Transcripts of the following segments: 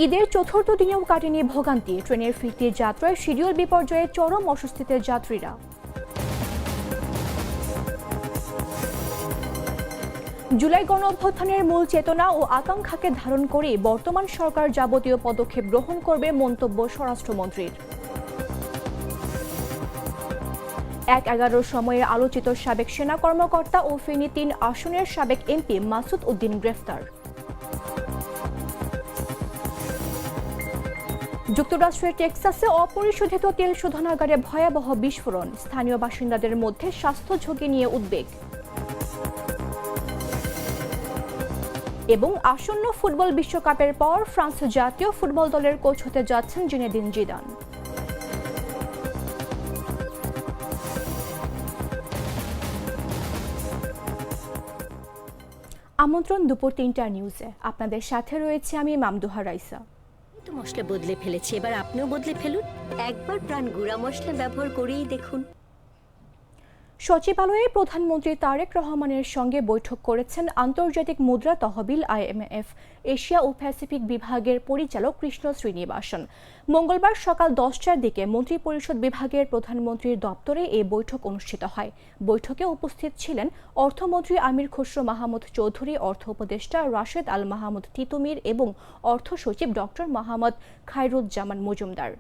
ঈদের চতুর্থ দিনেও কাটেনি ভোগান্তি, ট্রেনের ফিরতি যাত্রায় শিডিউল বিপর্যয়ে চরম অস্বস্তিতে যাত্রীরা। জুলাই গণ অভ্যুত্থানের মূল চেতনা ও আকাঙ্ক্ষাকে ধারণ করে বর্তমান সরকার যাবতীয় পদক্ষেপ গ্রহণ করবে, মন্তব্য স্বরাষ্ট্রমন্ত্রীর। ১/১১ সময়ের আলোচিত সাবেক সেনা কর্মকর্তা ও ফেনী ৩ আসনের সাবেক এমপি মাসুদ উদ্দিন গ্রেফতার। যুক্তরাষ্ট্রের টেক্সাসে অপরিশোধিত তেল শোধনাগারে ভয়াবহ বিস্ফোরণ, স্থানীয় বাসিন্দাদের মধ্যে স্বাস্থ্য ঝুঁকি নিয়ে উদ্বেগ। এবং আসন্ন ফুটবল বিশ্বকাপের পর ফ্রান্স জাতীয় ফুটবল দলের কোচ হতে যাচ্ছেন জিনেদিন জিদান। আমন্ত্রণ দুপুর ৩টার নিউজে, আপনাদের সাথে রয়েছে আমি মামদুহা রাইসা। তো মশলা বদলে ফেলেছি, এবার আপনিও বদলে ফেলুন। একবার প্রাণ গুঁড়া মশলা ব্যবহার করেই দেখুন। সচিবালয়ে প্রধানমন্ত্রী তারেক রহমানের সঙ্গে বৈঠক করেছেন আন্তর্জাতিক মুদ্রা তহবিল IMF এশিয়া ও প্যাসিফিক বিভাগের পরিচালক কৃষ্ণ শ্রীনিবাসন। মঙ্গলবার সকাল 10টার দিকে মন্ত্রিপরিষদ বিভাগের প্রধানমন্ত্রীর দপ্তরে এই বৈঠক অনুষ্ঠিত হয়। বৈঠকে উপস্থিত ছিলেন অর্থমন্ত্রী আমির খসরু মাহমুদ চৌধুরী, অর্থ উপদেষ্টা রাশেদ আল মাহমুদ তিতুমির এবং অর্থ সচিব ডক্টর মোহাম্মদ খায়রুজ্জামান মজুমদার।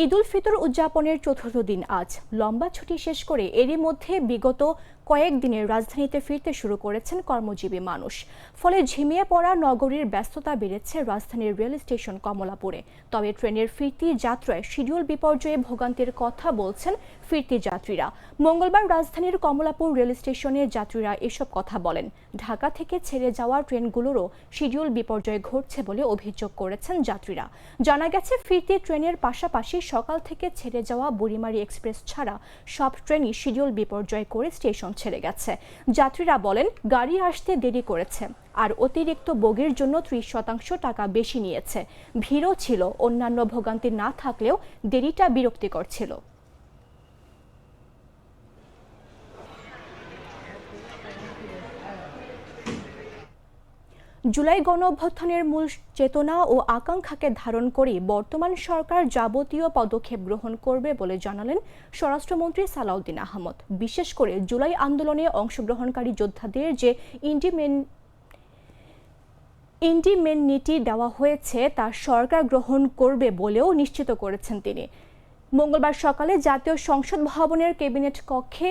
ঈদুল ফিতর উদযাপনের চতুর্থ দিন আজ। লম্বা ছুটি শেষ করে এরই মধ্যে বিগত কয়েকদিনের রাজধানীতে ফিরতে শুরু করেছেন কর্মজীবী মানুষ। ফলে ঝিমিয়ে পড়া নগরীর ব্যস্ততা বেড়েছে রাজধানীর রেল স্টেশন কমলাপুরে। তবে ট্রেনের ফিরতি যাত্রায় শিডিউল বিপর্যয়ে ভোগান্তির কথা বলছেন ফিরতি যাত্রীরা। মঙ্গলবার রাজধানীর কমলাপুর রেল স্টেশনের যাত্রীরা এসব কথা বলেন। ঢাকা থেকে ছেড়ে যাওয়া ট্রেনগুলোরও শিডিউল বিপর্যয় ঘটছে বলে অভিযোগ করেছেন যাত্রীরা। জানা গেছে, ফিরতি ট্রেনের পাশাপাশি সকাল থেকে ছেড়ে যাওয়া বুড়িমারি এক্সপ্রেস ছাড়া সব ট্রেনই শিডিউল বিপর্যয় করে স্টেশন ছেড়ে গেছে। যাত্রীরা বলেন, গাড়ি আসতে দেরি করেছে আর অতিরিক্ত বগির জন্য 30% টাকা বেশি নিয়েছে। ভিড়ও ছিল, অন্যান্য ভোগান্তি না থাকলেও দেরিটা বিরক্তিকর ছিল। জুলাই গণ অভ্যুত্থানের মূল চেতনা ও আকাঙ্ক্ষাকে ধারণ করে বর্তমান সরকার যাবতীয় পদক্ষেপ গ্রহণ করবে বলে জানালেন স্বরাষ্ট্রমন্ত্রী সালাউদ্দিন আহমদ। বিশেষ করে জুলাই আন্দোলনে অংশগ্রহণকারী যোদ্ধাদের যে ইন্ডিমেনিটি দেওয়া হয়েছে তা সরকার গ্রহণ করবে বলেও নিশ্চিত করেছেন তিনি। মঙ্গলবার সকালে জাতীয় সংসদ ভবনের ক্যাবিনেট কক্ষে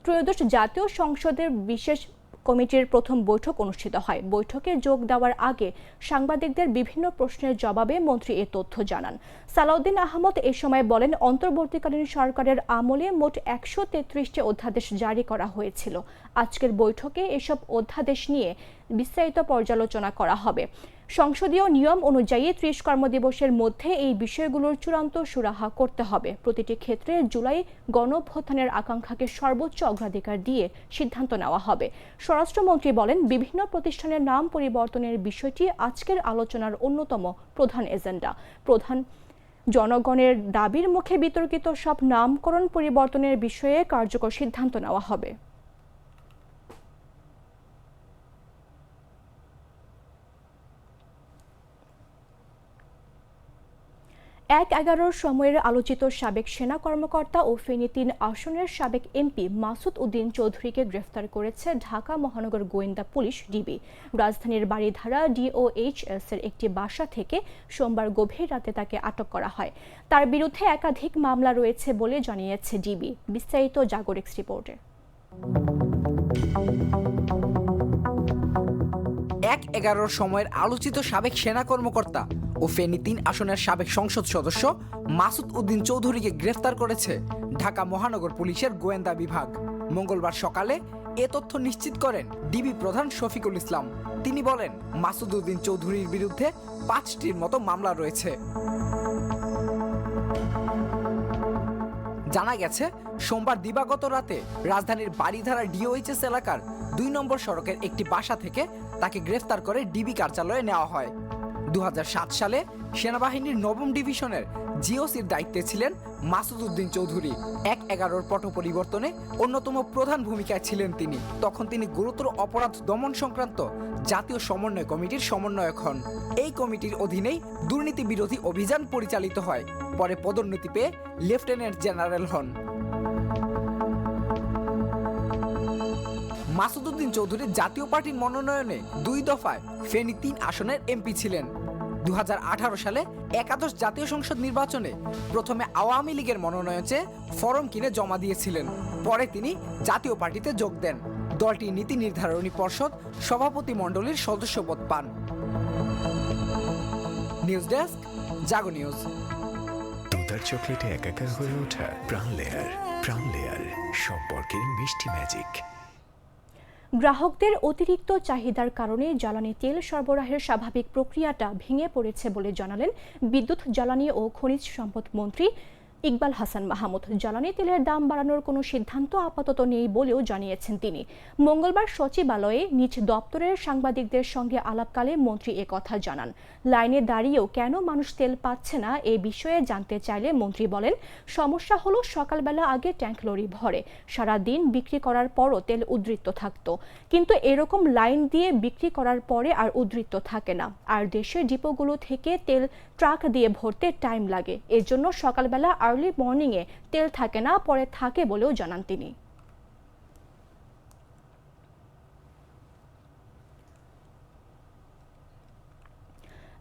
ত্রয়োদশ জাতীয় সংসদের বিশেষ কমিটির প্রথম বৈঠক অনুষ্ঠিত হয়। বৈঠকে যোগ দেওয়ার আগে সাংবাদিকদের বিভিন্ন প্রশ্নের জবাবে মন্ত্রী এ তথ্য জানান। সালাউদ্দিন আহমদ এ সময় বলেন, অন্তর্বর্তীকালীন সরকারের আমলে মোট 133টি অধ্যাদেশ জারি করা হয়েছিল। আজকের বৈঠকে এসব অধ্যাদেশ নিয়ে বিস্তারিত পর্যালোচনা করা হবে। সংসদীয় নিয়ম অনুযায়ী 30 কর্মদিবসের মধ্যে এই বিষয়গুলোর চূড়ান্ত সুরাহা করতে হবে। প্রতিটি ক্ষেত্রে জুলাই গণঅভ্যুত্থানের আকাঙ্ক্ষাকে সর্বোচ্চ অগ্রাধিকার দিয়ে সিদ্ধান্ত নেওয়া হবে। স্বরাষ্ট্রমন্ত্রী বলেন, বিভিন্ন প্রতিষ্ঠানের নাম পরিবর্তনের বিষয়টি আজকের আলোচনার অন্যতম প্রধান এজেন্ডা। জনগণের দাবির মুখে বিতর্কিত সব নামকরণ পরিবর্তনের বিষয়ে কার্যকর সিদ্ধান্ত নেওয়া হবে। ১/১১ সময়ের আলোচিত সাবেক সেনা কর্মকর্তা ও ফেনী ৩ আসনের সাবেক এমপি মাসুদ উদ্দিন চৌধুরীকে গ্রেফতার করেছে ঢাকা মহানগর গোয়েন্দা পুলিশ ডিবি। রাজধানীর বাড়িধারা DOHS এর একটি বাসা থেকে সোমবার গভীর রাতে তাকে আটক করা হয়। তার বিরুদ্ধে একাধিক মামলা রয়েছে বলে জানিয়েছে ডিবি। বিস্তারিত জাগরিক্স রিপোর্টে। ১/১১ সময়ের আলোচিত সাবেক সেনা কর্মকর্তা ও ফেনী ৩ আসনের সাবেক সংসদ সদস্য মাসুদ উদ্দিন চৌধুরীকে গ্রেফতার করেছে ঢাকা মহানগর পুলিশের গোয়েন্দা বিভাগ। মঙ্গলবার সকালে এ তথ্য নিশ্চিত করেন ডিবি প্রধান শফিকুল ইসলাম। তিনি বলেন, মাসুদ উদ্দিন চৌধুরীর বিরুদ্ধে 5টির মতো মামলা রয়েছে। জানা গেছে, সোমবার দিবাগত রাতে রাজধানীর বাড়িধারা DOHS এলাকার 2 নম্বর সড়কের একটি বাসা থেকে তাকে গ্রেফতার করে ডিবি কার্যালয়ে নেওয়া হয়। 2007 সালে সেনাবাহিনীর 9ম ডিভিশনের জিওসির দায়িত্বে ছিলেন মাসুদ উদ্দিন চৌধুরী। ১/১১ পট পরিবর্তনে অন্যতম প্রধান ভূমিকায় ছিলেন তিনি। তখন তিনি গুরুতর অপরাধ দমন সংক্রান্ত জাতীয় সমন্বয় কমিটির সমন্বয়ক হন। এই কমিটির অধীনেই দুর্নীতি বিরোধী অভিযান পরিচালিত হয়। পরে পদোন্নতি পেয়ে লেফটেন্যান্ট জেনারেল হন। মাসুদ উদ্দিন চৌধুরী জাতীয় পার্টির মনোনয়নে ২ দফায় ফেনী ৩ আসনের এমপি ছিলেন। ২০১৮ সালে একাদশ জাতীয় সংসদ নির্বাচনে প্রথমে আওয়ামী লীগের মনোনয়ন চেয়ে ফরম কিনে জমা দিয়েছিলেন। পরে তিনি জাতীয় পার্টিতে যোগ দেন। দলটির নীতি নির্ধারণী পর্ষদ সভাপতি মণ্ডলীর সদস্যপদ পান। নিউজ ডেস্ক, জাগো নিউজ। দুধার চকলেটে একাকার হয়ে ওঠা প্রাণ লেয়ার সম্পর্কের মিষ্টি ম্যাজিক। গ্রাহকদের অতিরিক্ত চাহিদার কারণে জ্বালানি তেল সরবরাহের স্বাভাবিক প্রক্রিয়াটা ভেঙে পড়েছে বলে জানালেন বিদ্যুৎ, জ্বালানি ও খনিজ সম্পদ মন্ত্রী ইকবাল হাসান মাহমুদ। জ্বালানি তেলের দাম বাড়ানোর কোনো সিদ্ধান্ত আপাতত নেই বলেও জানিয়েছেন তিনি। মঙ্গলবার সচিবালয়ে নিজ দপ্তরের সাংবাদিকদের সঙ্গে আলাপকালে মন্ত্রী একথা জানান। লাইনে দাঁড়িয়েও কেন মানুষ তেল পাচ্ছে না এ বিষয়ে জানতে চাইলে মন্ত্রী বলেন, সমস্যা হলো সকালবেলা আগে ট্যাঙ্ক লরি ভরে, সারা দিন বিক্রি করার পরও তেল উদ্বৃত্ত থাকতো, কিন্তু এরকম লাইন দিয়ে বিক্রি করার পরে আর উদ্বৃত্ত থাকে না। আর দেশের ডিপোগুলো থেকে তেল ট্রাক দিয়ে ভরতে টাইম লাগে, এজন্য সকালবেলা আর্লি মর্নিংয়ে তেল থাকে না, পরে থাকে বলেও জানান তিনি।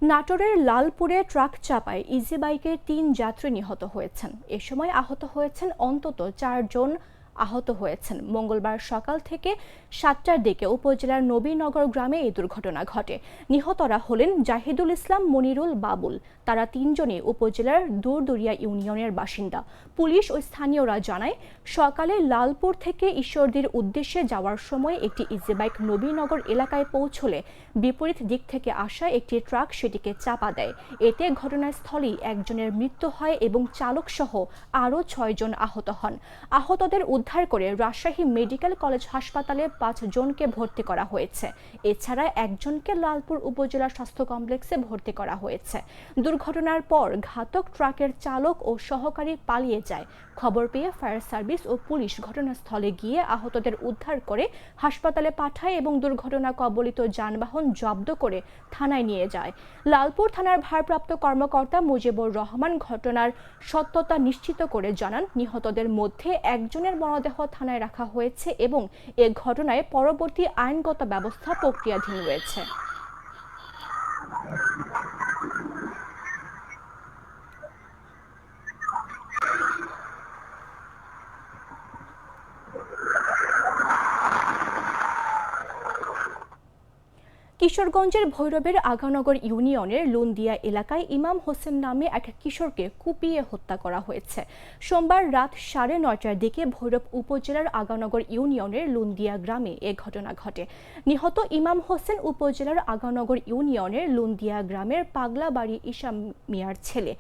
নাটোরের লালপুরে ট্রাক চাপায় ইজি বাইকের ৩ যাত্রী নিহত হয়েছেন। এ সময় আহত হয়েছেন অন্তত ৪ জন। আহত হয়েছেন। মঙ্গলবার সকাল থেকে ৭টার দিকে উপজেলার নবীনগর গ্রামে এই দুর্ঘটনা ঘটে। নিহতরা হলেন জাহিদুল ইসলাম, মনিরুল, বাবুল। তারা ৩ জনই উপজেলার দূরদুরিয়া ইউনিয়নের বাসিন্দা। পুলিশ ও স্থানীয়রা জানায়, সকালে লালপুর থেকে ঈশ্বরদীর উদ্দেশ্যে যাওয়ার সময় একটি ইজিবাইক নবীনগর এলাকায় পৌঁছলে বিপরীত দিক থেকে আসা একটি ট্রাক সেটিকে চাপা দেয়। এতে ঘটনাস্থলেই একজনের মৃত্যু হয় এবং চালকসহ আরও ৬ জন আহত হন। আহতদের উদ্ধার করে রাজশাহী মেডিকেল কলেজ হাসপাতালে ৫ জনকে ভর্তি করা হয়েছে। এছাড়া একজনকে লালপুর উপজেলা স্বাস্থ্য কমপ্লেক্সে ভর্তি করা হয়েছে। দুর্ঘটনার পর ঘাতক ট্রাকের চালক ও সহকারী পালিয়ে যায়। খবর পেয়ে ফায়ার সার্ভিস ও পুলিশ ঘটনাস্থলে গিয়ে আহতদের উদ্ধার করে হাসপাতালে পাঠায় এবং দুর্ঘটনা কবলিত যানবাহন জব্দ করে থানায় নিয়ে যায়। লালপুর থানার ভারপ্রাপ্ত কর্মকর্তা মুজিবুর রহমান ঘটনার সত্যতা নিশ্চিত করে জানান, নিহতদের মধ্যে একজনের মরদেহ থানায় রাখা হয়েছে এবং এ ঘটনায় পরবর্তী আইনগত ব্যবস্থা প্রক্রিয়াধীন রয়েছে। কিশোরগঞ্জের ভৈরবের আগানগর ইউনিয়নের লুন্দিয়া এলাকায় ইমাম হোসেন নামে এক কিশোরকে কুপিয়ে হত্যা করা হয়েছে। সোমবার রাত 9:30টার দিকে ভৈরব উপজেলার আগানগর ইউনিয়নের লুন্দিয়া গ্রামে এ ঘটনা ঘটে। নিহত ইমাম হোসেন উপজেলার আগানগর ইউনিয়নের লুন্দিয়া গ্রামের পাগলাবাড়ি ঈশা মিয়ার ছেলে।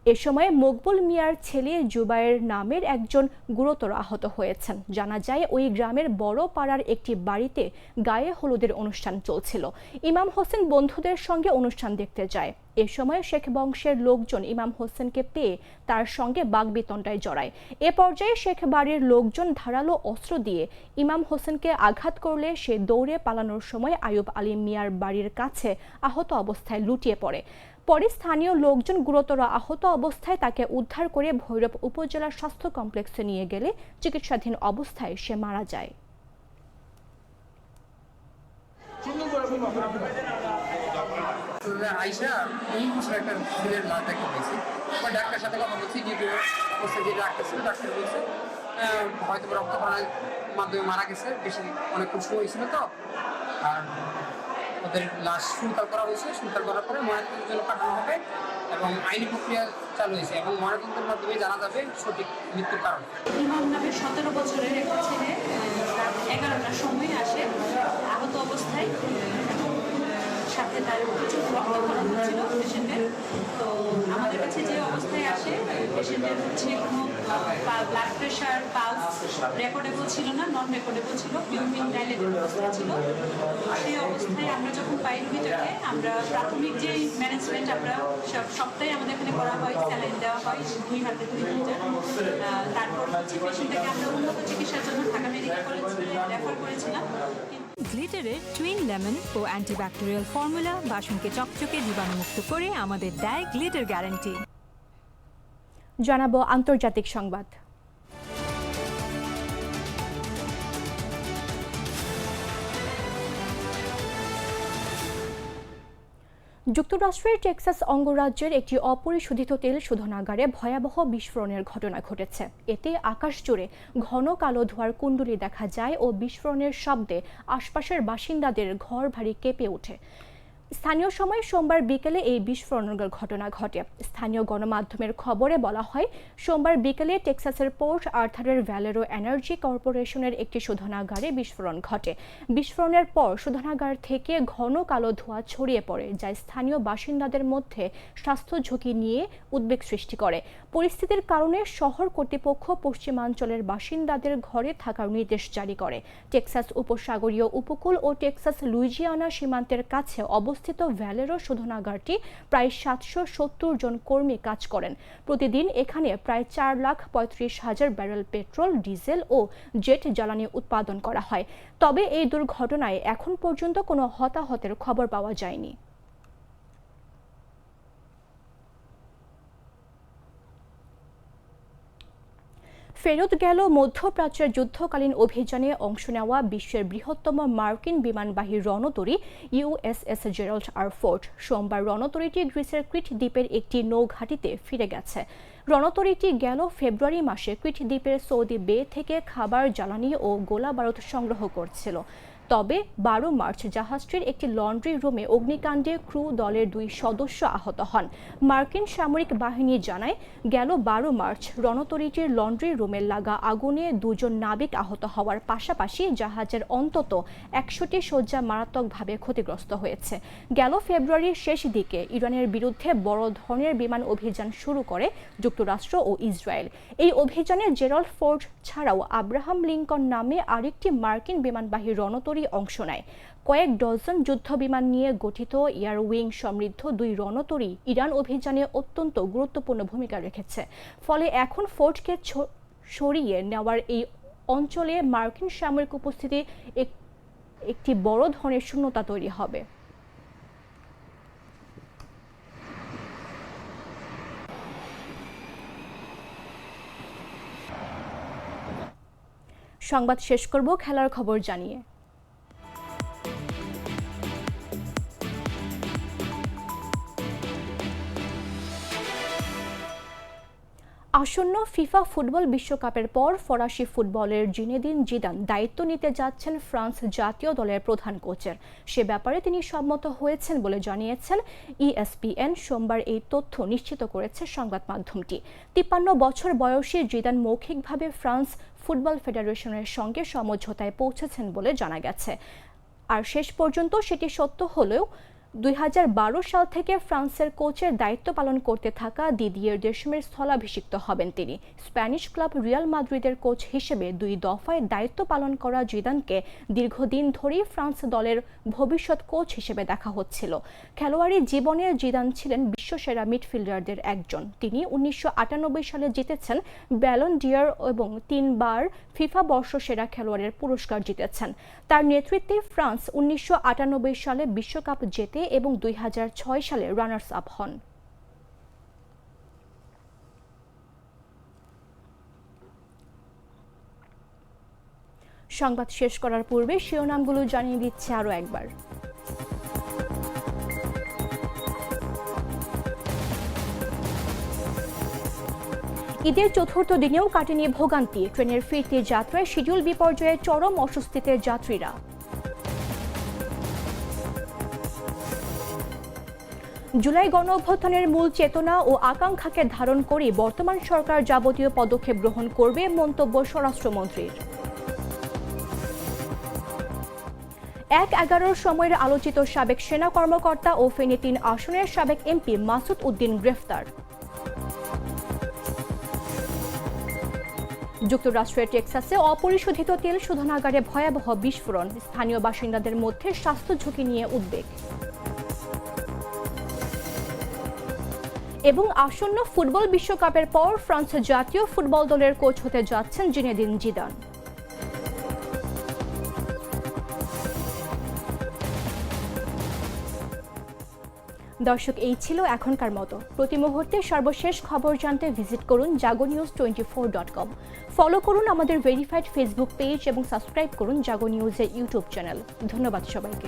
এ সময় মকবুল মিয়ার ছেলে জুবায়ের নামের একজন গুরুতর আহত হয়েছেন। জানা যায়, ওই গ্রামের বড় পাড়ার একটি বাড়িতে গায়ে হলুদের অনুষ্ঠান চলছিল। ইমাম হোসেন বন্ধুদের সঙ্গে অনুষ্ঠান দেখতে যায়। এ সময় শেখ বংশের লোকজন ইমাম হোসেনকে পেয়ে তার সঙ্গে বাগবিতণ্ডায় জড়ায়। এ পর্যায়ে শেখ বাড়ির লোকজন ধারালো অস্ত্র দিয়ে ইমাম হোসেনকে আঘাত করলে সে দৌড়ে পালানোর সময় আয়ুব আলী মিয়ার বাড়ির কাছে আহত অবস্থায় লুটিয়ে পড়ে। পরে স্থানীয় লোকজন গুরুতর আহত অবস্থায় তাকে উদ্ধার করে ভৈরব উপজেলা স্বাস্থ্য কমপ্লেক্সে নিয়ে গেলে চিকিৎসাধীন অবস্থায় সে মারা যায়। আইসা এই বছর একটা ছেলের লাশ দেখতে পেয়েছি। ডাক্তার সাথে কথা বলছি, দ্বিতীয় অবস্থায় যে ডাক্তার ছিল, ডাক্তার বলছে হয়তো রক্তক্ষরণের মাধ্যমে মারা গেছে, বেশি অনেকক্ষণ সময় হয়েছিল তো। আর ওদের লাশ সুলতাল করা হয়েছে, সুলতাল করার পরে ময়নাতদন্তের জন্য পাঠানো হবে এবং আইনি প্রক্রিয়া চালু হয়েছে এবং ময়নাতদন্তের মাধ্যমে জানা যাবে সঠিক মৃত্যুর কারণ। ইমাম নামে 17 বছরের একটা ছেলে রাত 11টার সময় আসে আহত অবস্থায়। সাথে তার প্রচুর রক্তক্ষরণ হচ্ছিল পেশেন্টের। তো আমাদের কাছে যে অবস্থায় আসে পেশেন্টের হচ্ছে কোনো ব্লাড প্রেশার পালস রেকর্ডেবল ছিল না, নন রেকর্ডেবল ছিল, পিউপিন ডাইলেটেড অবস্থা ছিল। সেই অবস্থায় আমরা যখন পাই রোগীটাকে, আমরা প্রাথমিক যে ম্যানেজমেন্ট আমরা সবটাই আমাদের এখানে করা হয়, স্যালাইন দেওয়া হয় 2 হাতে 2 লিটার। তারপর হচ্ছে পেশেন্টটাকে আমরা উন্নত চিকিৎসার জন্য ঢাকা মেডিকেল কলেজে রেফার করেছিলাম। গ্লিটারের টুইন লেমন ও অ্যান্টিব্যাকটেরিয়াল ফর্মুলা বাসনকে চকচকে জীবাণুমুক্ত করে আমাদের দেয় গ্লিটার গ্যারান্টি। জানাবো আন্তর্জাতিক সংবাদ। যুক্তরাষ্ট্রের টেক্সাস অঙ্গরাজ্যের একটি অপরিশোধিত তেল শোধনাগারে ভয়াবহ বিস্ফোরণের ঘটনা ঘটেছে। এতে আকাশ জুড়ে ঘন কালো ধোঁয়ার কুণ্ডলী দেখা যায় ও বিস্ফোরণের শব্দে আশপাশের বাসিন্দাদের ঘরবাড়ি কেঁপে ওঠে। স্থানীয় সময় সোমবার বিকেলে এই বিস্ফোরণের ঘটনা ঘটে। স্থানীয় গণমাধ্যমের খবরে বলা হয়, সোমবার বিকেলে টেক্সাসের পোর্ট আর্থারের ভ্যালেরো এনার্জি কর্পোরেশনের একটি শোধনাগারে বিস্ফোরণ ঘটে। বিস্ফোরণের পর শোধনাগার থেকে ঘন কালো ধোঁয়া ছড়িয়ে পড়ে, যা স্থানীয় বাসিন্দাদের মধ্যে স্বাস্থ্য ঝুঁকি নিয়ে উদ্বেগ সৃষ্টি করে। পরিস্থিতির কারণে শহর কর্তৃপক্ষ পশ্চিমাঞ্চলের বাসিন্দাদের ঘরে থাকার নির্দেশ জারি করে। টেক্সাস উপসাগরীয় উপকূল ও টেক্সাস লুইজিয়ানা সীমান্তের কাছে অবস্থিত ভ্যালেরো শোধনাগারটি প্রায় 770 জন কর্মী কাজ করেন। প্রতিদিন এখানে প্রায় 4,35,000 ব্যারেল পেট্রোল, ডিজেল ও জেট জ্বালানি উৎপাদন করা হয়। তবে এই দুর্ঘটনায় এখন পর্যন্ত কোনো হতাহতের খবর পাওয়া যায়নি। ফেরত গেল মধ্যপ্রাচ্যের যুদ্ধকালীন অভিযানে অংশ নেওয়া বিশ্বের বৃহত্তম মার্কিন বিমানবাহী রণতরী ইউএসএস জেরাল্ড আর ফোর্ড। সোমবার রণতরীটি গ্রিসের ক্রিট দ্বীপের একটি নৌঘাঁটিতে ফিরে গেছে। রণতরীটি গেল ফেব্রুয়ারি মাসে ক্রিট দ্বীপের সৌদি বে থেকে খাবার, জ্বালানি ও গোলা বারুদ সংগ্রহ করছিল। তবে 12 মার্চ জাহাজটির একটি লন্ড্রি রুমে অগ্নিকাণ্ডে ক্রু দলের 2 সদস্য আহত হন। মার্কিন সামরিক বাহিনী জানায়, গেল 12 মার্চ রণতরীটির লন্ড্রি রুমে লাগা আগুনে 2 জন নাবিক আহত হওয়ার পাশাপাশি জাহাজের অন্তত 100টি শয্যা মারাত্মকভাবে ক্ষতিগ্রস্ত হয়েছে। গেল ফেব্রুয়ারির শেষ দিকে ইরানের বিরুদ্ধে বড় ধরনের বিমান অভিযান শুরু করে যুক্তরাষ্ট্র ও ইসরায়েল। এই অভিযানে জেরাল্ড ফোর্ড ছাড়াও আব্রাহাম লিঙ্কন নামে আরেকটি মার্কিন বিমানবাহী রণতরী অংশ নেয়। কয়েক ডজন যুদ্ধবিমান নিয়ে গঠিত এয়ার উইং সমৃদ্ধ 2 রণতরী ইরান অভিযানে অত্যন্ত গুরুত্বপূর্ণ ভূমিকা রেখেছে। ফলে এখন ফোর্ডকে সরিয়ে নেওয়ার এই অঞ্চলে মার্কিন সামরিক উপস্থিতি একটি বড় ধরনের শূন্যতা তৈরি হবে। সংবাদ শেষ করব খেলার খবর জানিয়ে। আসন্ন ফিফা ফুটবল বিশ্বকাপের পর ফরাসি ফুটবলের জিনেদিন জিদান দায়িত্ব নিতে যাচ্ছেন ফ্রান্স জাতীয় দলের প্রধান কোচের। সে ব্যাপারে তিনি সম্মত হয়েছেন বলে জানিয়েছেন ইএসপিএন। সোমবার এই তথ্য নিশ্চিত করেছে সংবাদ মাধ্যমটি। 53 বছর বয়সী জিদান মৌখিকভাবে ফ্রান্স ফুটবল ফেডারেশনের সঙ্গে সমঝোতায় পৌঁছেছেন বলে জানা গেছে। আর শেষ পর্যন্ত সেটি সত্য হলেও 2012 সাল থেকে ফ্রান্সের কোচের দায়িত্ব পালন করতে থাকা দিদিয়ের দেশমের স্থলাভিষিক্ত হবেন তিনি। স্প্যানিশ ক্লাব রিয়াল মাদ্রিদের কোচ হিসেবে 2 দফায় দায়িত্ব পালন করা জিদানকে দীর্ঘদিন ধরেই ফ্রান্স দলের ভবিষ্যৎ কোচ হিসেবে দেখা হচ্ছিল। খেলোয়াড়ি জীবনে জিদান ছিলেন বিশ্বসেরা মিডফিল্ডারদের একজন। তিনি 1998 সালে জিতেছেন ব্যালন ডি'র এবং 3 বার ফিফা বর্ষসেরা খেলোয়াড়ের পুরস্কার জিতেছেন। তার নেতৃত্বে ফ্রান্স 1998 সালে বিশ্বকাপ জেতে এবং 2006 সালে রানার্স আপ হন। সংবাদ শেষ করার পূর্বে শিরোনামগুলো জানিয়ে দিচ্ছে আরও একবার। ঈদের চতুর্থ দিনেও কাটেনি ভোগান্তি। ট্রেনের ফিরতি যাত্রায় শিডিউল বিপর্যয়ে চরম অস্বস্তিতে যাত্রীরা। জুলাই গণঅভ্যুত্থানের মূল চেতনা ও আকাঙ্ক্ষাকে ধারণ করে বর্তমান সরকার যাবতীয় পদক্ষেপ গ্রহণ করবে, মন্তব্য স্বরাষ্ট্রমন্ত্রীর। 1-11 সময়ের আলোচিত সাবেক সেনা কর্মকর্তা ও ফেনী 3 আসনের সাবেক এমপি মাসুদ উদ্দিন গ্রেফতার। যুক্তরাষ্ট্রের টেক্সাসে অপরিশোধিত তেল শোধনাগারে ভয়াবহ বিস্ফোরণ, স্থানীয় বাসিন্দাদের মধ্যে স্বাস্থ্য ঝুঁকি নিয়ে উদ্বেগ। এবং আসন্ন ফুটবল বিশ্বকাপের পর ফ্রান্সের জাতীয় ফুটবল দলের কোচ হতে যাচ্ছেন জিনেদিন জিদান। দর্শক, এই ছিল এখনকার মতো। প্রতি মুহূর্তে সর্বশেষ খবর জানতে ভিজিট করুন jagonews24.com। ফলো করুন আমাদের ভেরিফাইড ফেসবুক পেজ এবং সাবস্ক্রাইব করুন জাগো নিউজের ইউটিউব চ্যানেল। ধন্যবাদ সবাইকে।